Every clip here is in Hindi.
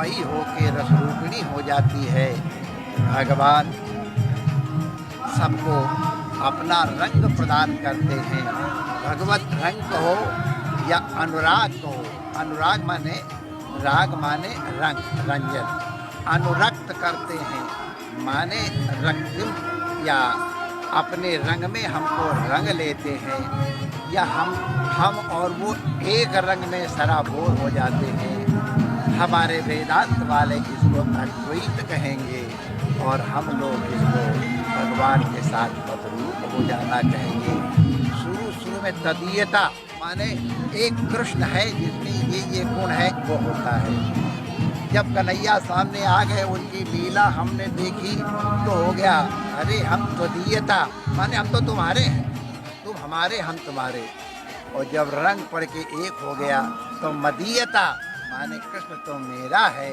रसमयी होके रसरूपिणी हो जाती है। भगवान सबको अपना रंग प्रदान करते हैं। भगवत रंग कहो या अनुराग कहो, अनुराग माने राग माने रंग, रंजन, अनुरक्त करते हैं माने रंग, या अपने रंग में हमको रंग लेते हैं, या हम और वो एक रंग में सराबोर हो जाते हैं। हमारे वेदांत वाले इसको अद्वैत कहेंगे और हम लोग इसको भगवान के साथ मधुरूप हो जाना कहेंगे। शुरू में तदीयता माने एक कृष्ण है जिसमें ये गुण है, वो होता है। जब कन्हैया सामने आ गए, उनकी लीला हमने देखी तो हो गया अरे हम तदीयता माने हम तो तुम्हारे हैं, तुम हमारे हम तुम्हारे। और जब रंग पड़ के एक हो गया तो मदीयता माने कृष्ण तो मेरा है,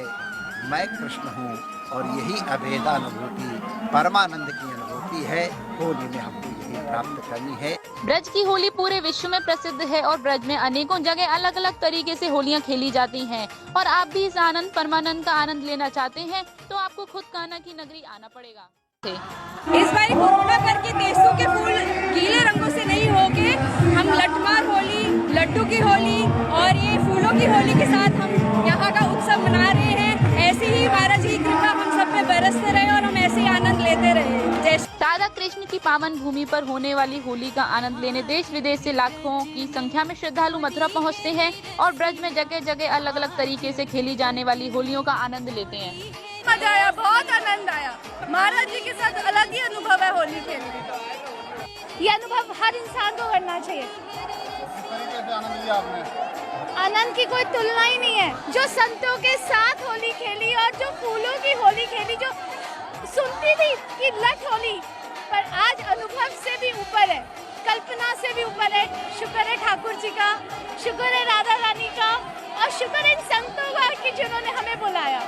मैं कृष्ण हूँ। और यही अभेदानुभूति परमानंद की अनुभूति है। होली में हमको यही प्राप्त करनी है। ब्रज की होली पूरे विश्व में प्रसिद्ध है और ब्रज में अनेकों जगह अलग अलग तरीके से होलियां खेली जाती हैं। और आप भी इस आनंद परमानंद का आनंद लेना चाहते हैं तो आपको खुद कान्हा की नगरी आना पड़ेगा। इस बार कोरोना करके देशों के फूल गीले रंगों से नहीं होके हम लठमार होली, लड्डू की होली और ये फूलों की होली के साथ हम यहाँ का उत्सव मना रहे हैं। ऐसी ही महाराज की कृपा हम सब पे बरसते रहे और हम ऐसे ही आनंद लेते रहे। राधा कृष्ण की पावन भूमि पर होने वाली होली का आनंद लेने देश विदेश से लाखों की संख्या में श्रद्धालु मथुरा पहुँचते हैं और ब्रज में जगह जगह अलग अलग तरीके से खेली जाने वाली होलियों का आनंद लेते हैं। मजा आया, बहुत आनंद आया। महाराज जी के साथ अलग ही अनुभव है होली खेलने का। ये अनुभव हर इंसान को करना चाहिए। आनंद की कोई तुलना ही नहीं है। जो संतों के साथ होली खेली और जो फूलों की होली खेली, जो सुनती थी कि लठ होली, पर आज अनुभव से भी ऊपर है, कल्पना से भी ऊपर है। शुक्र है ठाकुर जी का, शुक्र है राधा रानी का और शुक्र है इन संतों का कि जिन्होंने हमें बुलाया।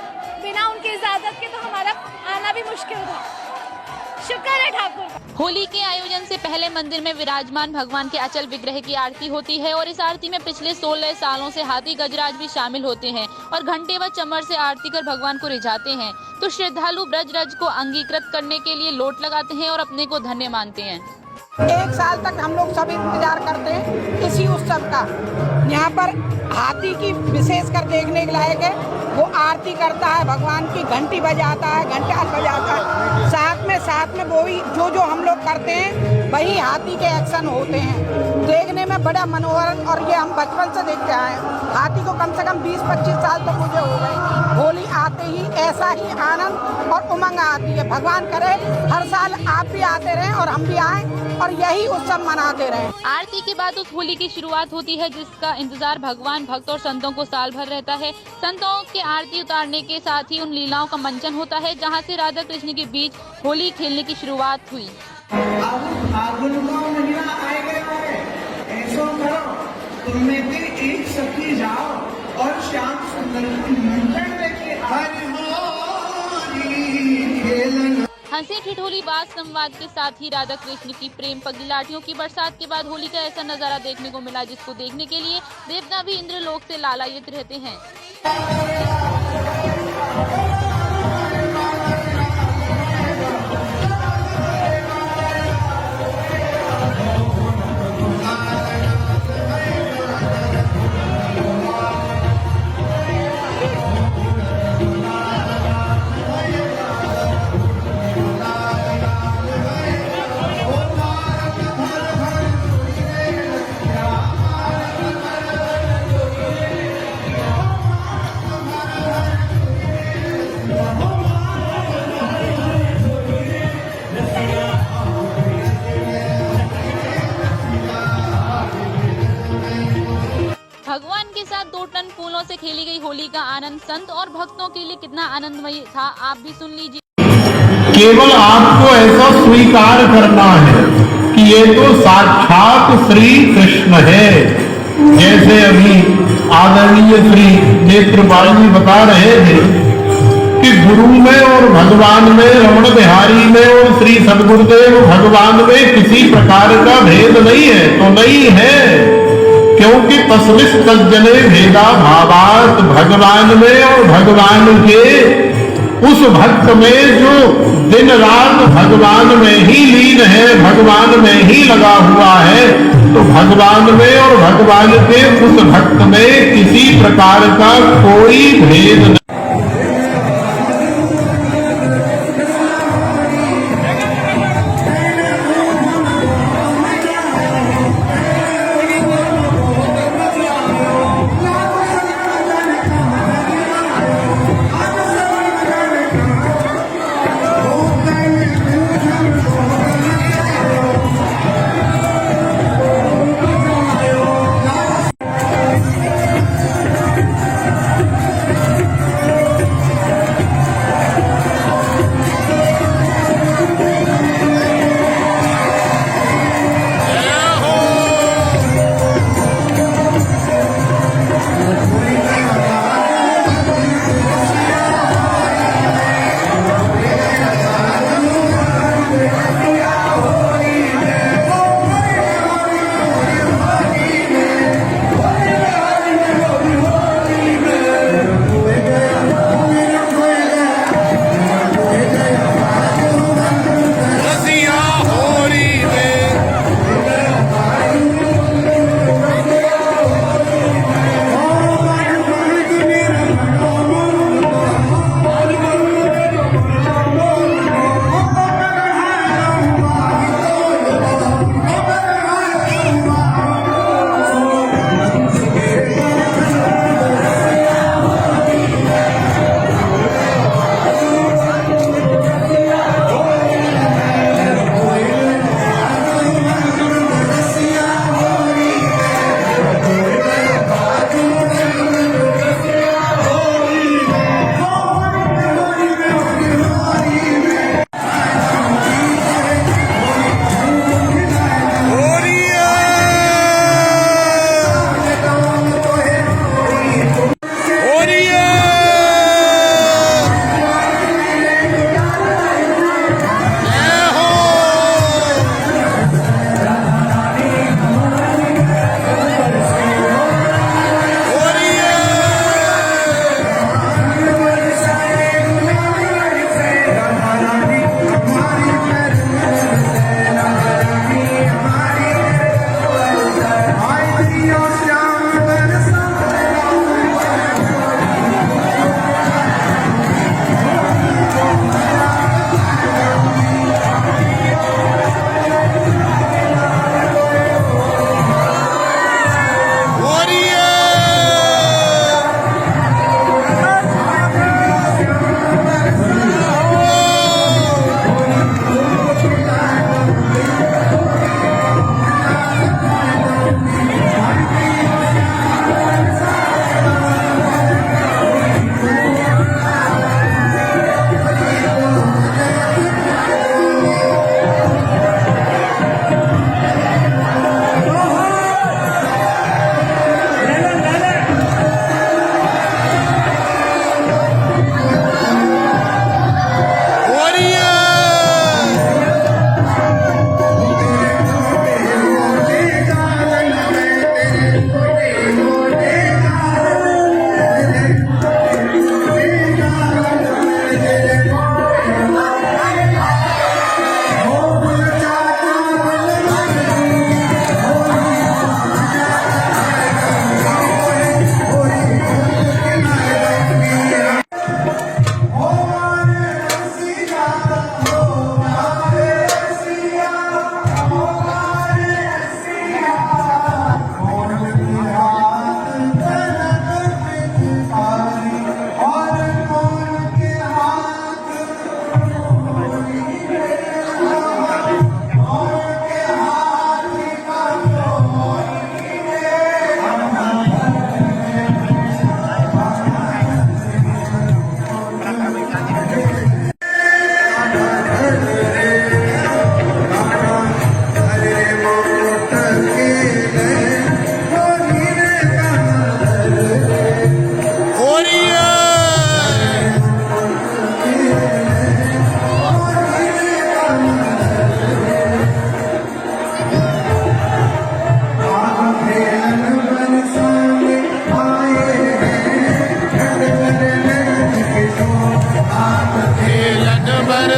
बिना उनकी इजाजत के तो हमारा आना भी मुश्किल था। शुक्र है ठाकुर का। होली के आयोजन से पहले मंदिर में विराजमान भगवान के अचल विग्रह की आरती होती है और इस आरती में पिछले 16 सालों से हाथी गजराज भी शामिल होते हैं और घंटे व चमर से आरती कर भगवान को रिझाते हैं। तो श्रद्धालु ब्रज रज को अंगीकृत करने के लिए लोट लगाते हैं और अपने को धन्य मानते हैं। 1 साल तक हम लोग सब इंतजार करते हैं इसी उत्सव का। यहाँ पर हाथी की विशेषकर देखने के लायक है। वो आरती करता है, भगवान की घंटी बजाता है, घंटा बजाता है। साथ में वो ही जो हम लोग करते हैं वही हाथी के एक्शन होते हैं। देखने में बड़ा मनोहर, और ये हम बचपन से देखते आए हैं। हाथी को कम से कम 20-25 साल तो मुझे हो गए। होली आते ही ऐसा ही आनंद और उमंग आती है। भगवान करे हर साल आप भी आते रहें और हम भी आएँ और यही उत्सव मनाते रहें। आरती के बाद उस होली की शुरुआत होती है जिसका इंतजार भगवान, भक्त और संतों को साल भर रहता है। संतों के आरती उतारने के साथ ही उन लीलाओं का मंचन होता है जहां से राधा कृष्ण के बीच होली खेलने की शुरुआत हुई। और श्याम सुंदर हंसी ठिठोली बात संवाद के साथ ही राधा कृष्ण की प्रेम पगली लाठियों की बरसात के बाद होली का ऐसा नजारा देखने को मिला जिसको देखने के लिए देवता भी इंद्रलोक से लालायित रहते हैं। भगवान के साथ 2 टन फूलों से खेली गई होली का आनंद संत और भक्तों के लिए कितना आनंदमयी था, आप भी सुन लीजिए। केवल आपको ऐसा स्वीकार करना है कि ये तो साक्षात श्री कृष्ण है। जैसे अभी आदरणीय श्री नेत्रपाल जी बता रहे थे कि गुरु में और भगवान में, रमण बिहारी में और श्री सदगुरुदेव भगवान में किसी प्रकार का भेद नहीं है, तो नहीं है, क्योंकि तस्मिस् सज्जने भेदा भावात, भगवान में और भगवान के उस भक्त में जो दिन रात भगवान में ही लीन है, भगवान में ही लगा हुआ है, तो भगवान में और भगवान के उस भक्त में किसी प्रकार का कोई भेद नहीं।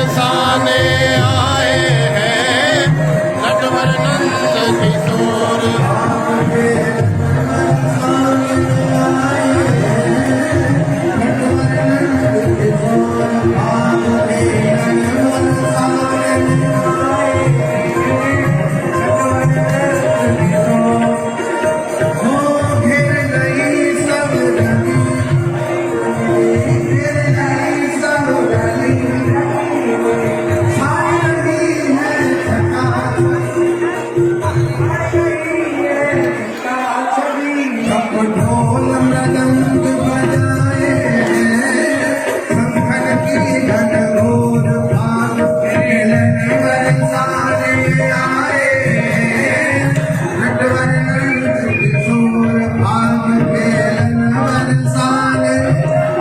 बरसाने आए हैं नटवर नंद किशोर।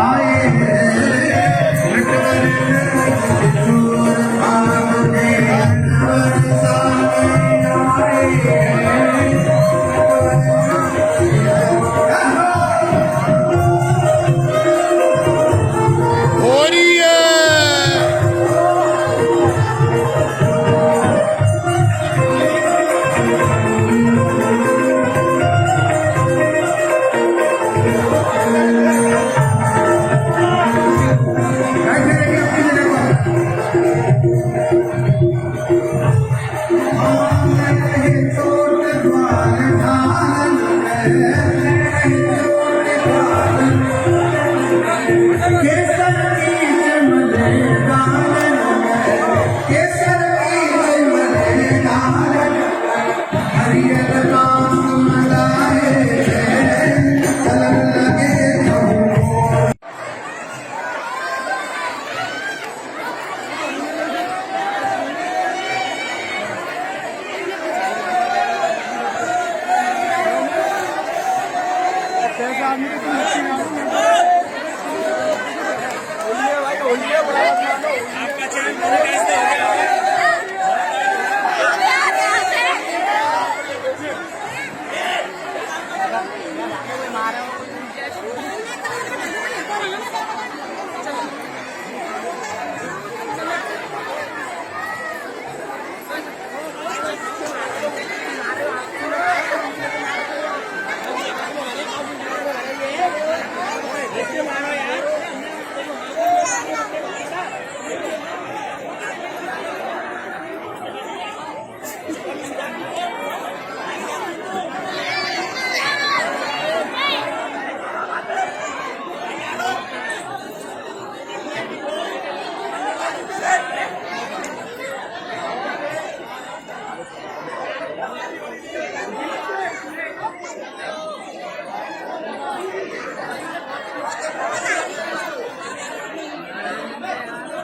आए हैं